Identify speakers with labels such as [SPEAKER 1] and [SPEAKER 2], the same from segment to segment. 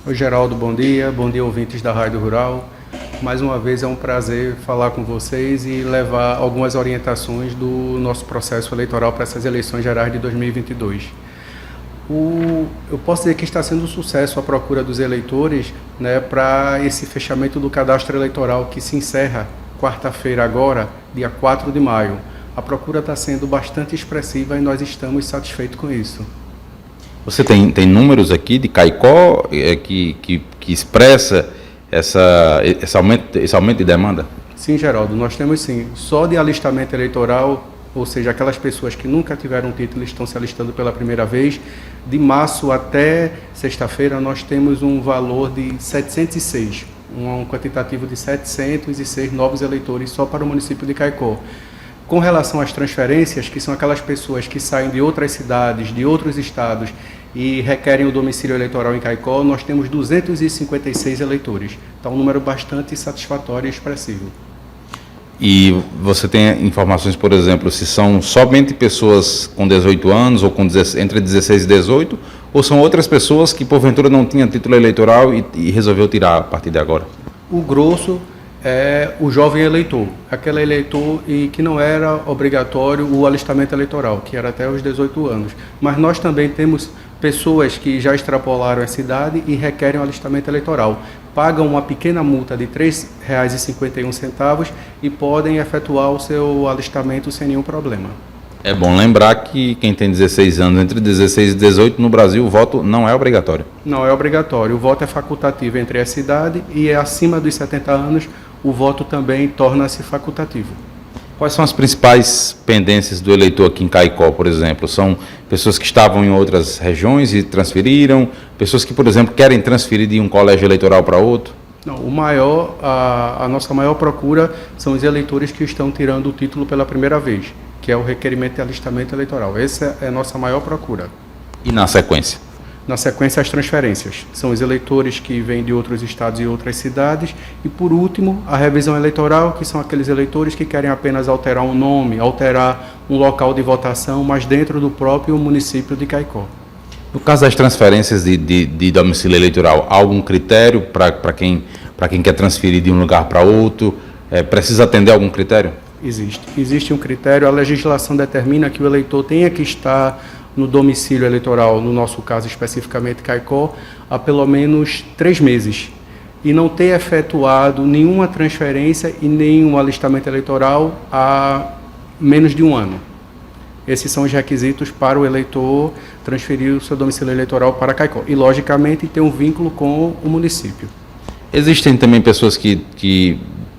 [SPEAKER 1] Oi, Geraldo, bom dia ouvintes da Rádio Rural. Mais uma vez é um prazer falar com vocês e levar algumas orientações do nosso processo eleitoral para essas eleições gerais de 2022. Eu posso dizer que está sendo um sucesso a procura dos eleitores, né, para esse fechamento do cadastro eleitoral que se encerra quarta-feira agora, dia 4 de maio. A procura está sendo bastante expressiva e nós estamos satisfeitos com isso.
[SPEAKER 2] Você tem números aqui de Caicó que expressa esse aumento de demanda?
[SPEAKER 1] Sim, Geraldo, nós temos sim. Só de alistamento eleitoral, ou seja, aquelas pessoas que nunca tiveram título e estão se alistando pela primeira vez, de março até sexta-feira nós temos um valor de 706, um quantitativo de 706 novos eleitores só para o município de Caicó. Com relação às transferências, que são aquelas pessoas que saem de outras cidades, de outros estados e requerem o domicílio eleitoral em Caicó, nós temos 256 eleitores. Então, um número bastante satisfatório e expressivo.
[SPEAKER 2] E você tem informações, por exemplo, se são somente pessoas com 18 anos ou entre 16 e 18, ou são outras pessoas que porventura não tinham título eleitoral e resolveu tirar a partir de agora?
[SPEAKER 1] O grosso é o jovem eleitor, aquele eleitor e que não era obrigatório o alistamento eleitoral, que era até os 18 anos. Mas nós também temos pessoas que já extrapolaram essa idade e requerem o alistamento eleitoral. Pagam uma pequena multa de R$ 3,51 e podem efetuar o seu alistamento sem nenhum problema.
[SPEAKER 2] É bom lembrar que quem tem 16 anos, entre 16 e 18, no Brasil, o voto não é obrigatório.
[SPEAKER 1] Não é obrigatório. O voto é facultativo entre essa idade e acima dos 70 anos, o voto também torna-se facultativo.
[SPEAKER 2] Quais são as principais pendências do eleitor aqui em Caicó, por exemplo? São pessoas que estavam em outras regiões e transferiram? Pessoas que, por exemplo, querem transferir de um colégio eleitoral para outro?
[SPEAKER 1] Não, a nossa maior procura são os eleitores que estão tirando o título pela primeira vez, que é o requerimento de alistamento eleitoral. Essa é a nossa maior procura.
[SPEAKER 2] E na sequência?
[SPEAKER 1] Na sequência, as transferências. São os eleitores que vêm de outros estados e outras cidades. E, por último, a revisão eleitoral, que são aqueles eleitores que querem apenas alterar um nome, alterar um local de votação, mas dentro do próprio município de Caicó.
[SPEAKER 2] No caso das transferências de domicílio eleitoral, há algum critério para quem quer transferir de um lugar para outro? Precisa atender algum critério?
[SPEAKER 1] Existe um critério. A legislação determina que o eleitor tenha que estar no domicílio eleitoral, no nosso caso especificamente Caicó, há pelo menos 3 meses e não ter efetuado nenhuma transferência e nenhum alistamento eleitoral há menos de um ano. Esses são os requisitos para o eleitor transferir o seu domicílio eleitoral para Caicó e, logicamente, ter um vínculo com o município.
[SPEAKER 2] Existem também pessoas que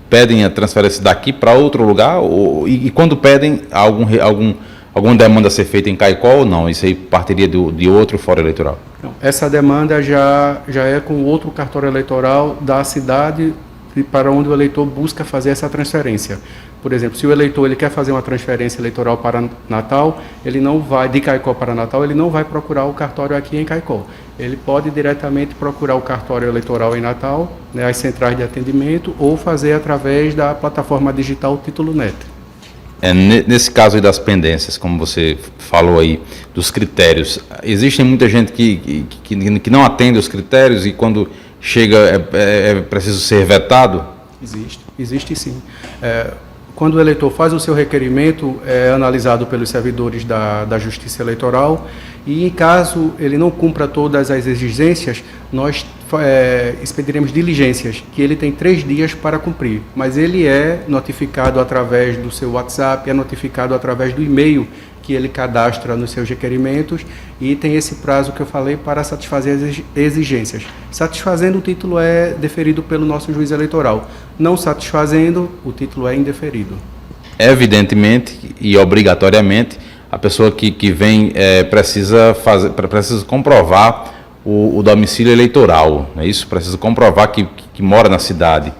[SPEAKER 2] pedem a transferência daqui para outro lugar e quando pedem alguma demanda a ser feita em Caicó ou não? Isso aí partiria de outro fórum eleitoral?
[SPEAKER 1] Não, essa demanda já é com outro cartório eleitoral da cidade para onde o eleitor busca fazer essa transferência. Por exemplo, se o eleitor ele quer fazer uma transferência eleitoral para Natal, ele não vai, de Caicó para Natal, ele não vai procurar o cartório aqui em Caicó. Ele pode diretamente procurar o cartório eleitoral em Natal, né, as centrais de atendimento, ou fazer através da plataforma digital Título Net.
[SPEAKER 2] Nesse caso aí das pendências, como você falou aí, dos critérios, existe muita gente que não atende os critérios e quando chega é preciso ser vetado?
[SPEAKER 1] Existe sim. Quando o eleitor faz o seu requerimento, é analisado pelos servidores da Justiça Eleitoral e, em caso ele não cumpra todas as exigências, nós expediremos diligências, que ele tem 3 dias para cumprir, mas ele é notificado através do seu WhatsApp, é notificado através do e-mail que ele cadastra nos seus requerimentos e tem esse prazo que eu falei para satisfazer as exigências. Satisfazendo, o título é deferido pelo nosso juiz eleitoral. Não satisfazendo, o título é indeferido.
[SPEAKER 2] Evidentemente e obrigatoriamente, a pessoa que vem precisa comprovar o domicílio eleitoral, não é isso? Precisa comprovar que mora na cidade.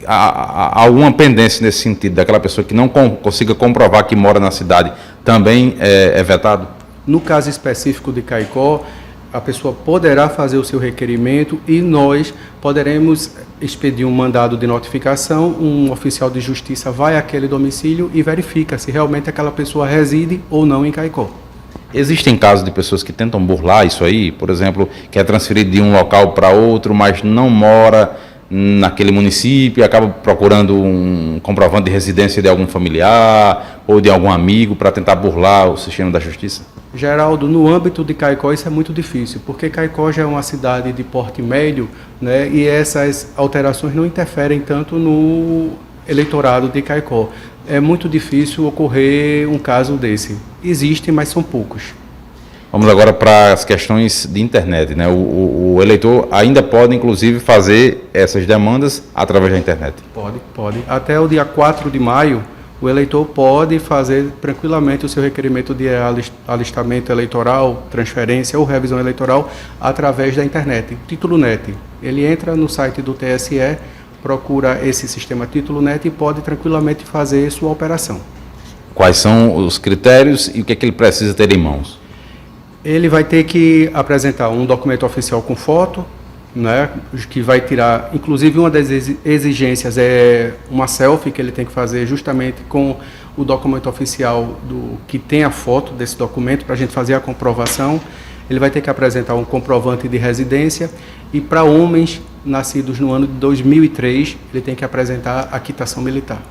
[SPEAKER 2] Há alguma pendência nesse sentido, daquela pessoa que não consiga comprovar que mora na cidade, também é vetado?
[SPEAKER 1] No caso específico de Caicó, a pessoa poderá fazer o seu requerimento e nós poderemos expedir um mandado de notificação, um oficial de justiça vai àquele domicílio e verifica se realmente aquela pessoa reside ou não em Caicó.
[SPEAKER 2] Existem casos de pessoas que tentam burlar isso aí, por exemplo, quer transferir de um local para outro, mas não mora naquele município e acaba procurando um comprovante de residência de algum familiar ou de algum amigo para tentar burlar o sistema da justiça?
[SPEAKER 1] Geraldo, no âmbito de Caicó isso é muito difícil, porque Caicó já é uma cidade de porte médio, né, e essas alterações não interferem tanto no eleitorado de Caicó. É muito difícil ocorrer um caso desse. Existem, mas são poucos.
[SPEAKER 2] Vamos agora para as questões de internet, né? O eleitor ainda pode, inclusive, fazer essas demandas através da internet?
[SPEAKER 1] Pode. Até o dia 4 de maio, o eleitor pode fazer tranquilamente o seu requerimento de alistamento eleitoral, transferência ou revisão eleitoral através da internet. Título Net. Ele entra no site do TSE, procura esse sistema Título Net e pode tranquilamente fazer sua operação.
[SPEAKER 2] Quais são os critérios e o que é que ele precisa ter em mãos?
[SPEAKER 1] Ele vai ter que apresentar um documento oficial com foto, né, que vai tirar, inclusive uma das exigências é uma selfie que ele tem que fazer justamente com o documento oficial que tem a foto desse documento para a gente fazer a comprovação. Ele vai ter que apresentar um comprovante de residência e para homens nascidos no ano de 2003, ele tem que apresentar a quitação militar.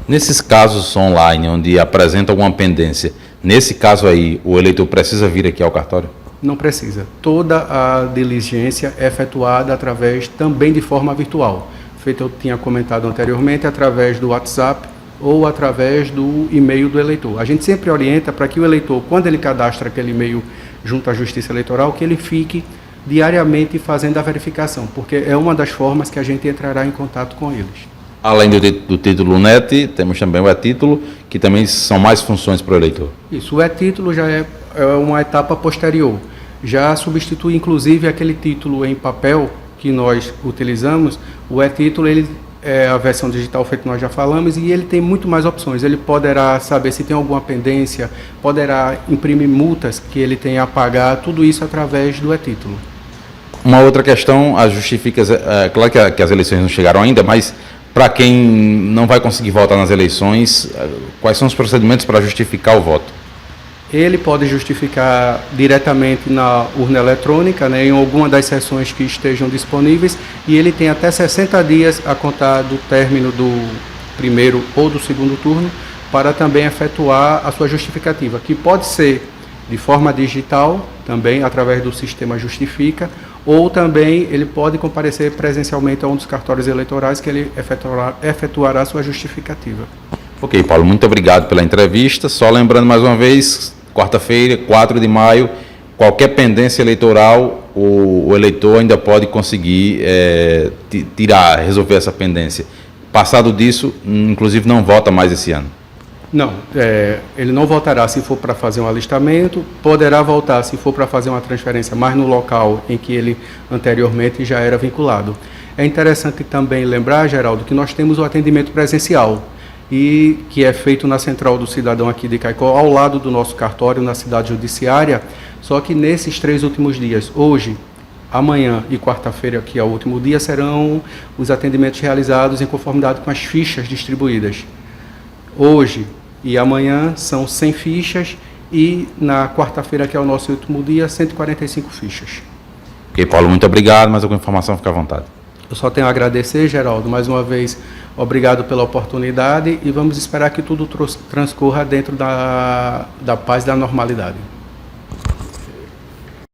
[SPEAKER 2] Nesses casos online, onde apresenta alguma pendência, nesse caso aí, o eleitor precisa vir aqui ao cartório?
[SPEAKER 1] Não precisa. Toda a diligência é efetuada através, também de forma virtual. Feito eu tinha comentado anteriormente, através do WhatsApp ou através do e-mail do eleitor. A gente sempre orienta para que o eleitor, quando ele cadastra aquele e-mail junto à Justiça Eleitoral, que ele fique diariamente fazendo a verificação, porque é uma das formas que a gente entrará em contato com eles.
[SPEAKER 2] Além do título NET, temos também o e-título, que também são mais funções para o eleitor.
[SPEAKER 1] Isso, o e-título já é uma etapa posterior. Já substitui, inclusive, aquele título em papel que nós utilizamos. O e-título, ele é a versão digital feita que nós já falamos, e ele tem muito mais opções. Ele poderá saber se tem alguma pendência, poderá imprimir multas que ele tenha a pagar, tudo isso através do e-título.
[SPEAKER 2] Uma outra questão, as justificas, claro que as eleições não chegaram ainda, mas para quem não vai conseguir votar nas eleições, quais são os procedimentos para justificar o voto?
[SPEAKER 1] Ele pode justificar diretamente na urna eletrônica, né, em alguma das sessões que estejam disponíveis, e ele tem até 60 dias a contar do término do primeiro ou do segundo turno para também efetuar a sua justificativa, que pode ser de forma digital, também através do sistema Justifica, ou também ele pode comparecer presencialmente a um dos cartórios eleitorais que ele efetuará a sua justificativa.
[SPEAKER 2] Ok, Paulo, muito obrigado pela entrevista. Só lembrando mais uma vez, quarta-feira, 4 de maio, qualquer pendência eleitoral, o eleitor ainda pode conseguir resolver essa pendência. Passado disso, inclusive não vota mais esse ano.
[SPEAKER 1] Não, ele não votará se for para fazer um alistamento, poderá votar se for para fazer uma transferência, mas no local em que ele anteriormente já era vinculado. É interessante também lembrar, Geraldo, que nós temos o atendimento presencial, e que é feito na Central do Cidadão aqui de Caicó, ao lado do nosso cartório, na cidade judiciária, só que nesses 3 últimos dias, hoje, amanhã e quarta-feira, que é o último dia, serão os atendimentos realizados em conformidade com as fichas distribuídas. Hoje e amanhã são 100 fichas e na quarta-feira, que é o nosso último dia, 145 fichas.
[SPEAKER 2] Ok, Paulo, muito obrigado. Mais alguma informação, fica à vontade.
[SPEAKER 1] Eu só tenho a agradecer, Geraldo, mais uma vez, obrigado pela oportunidade e vamos esperar que tudo transcorra dentro da paz e da normalidade.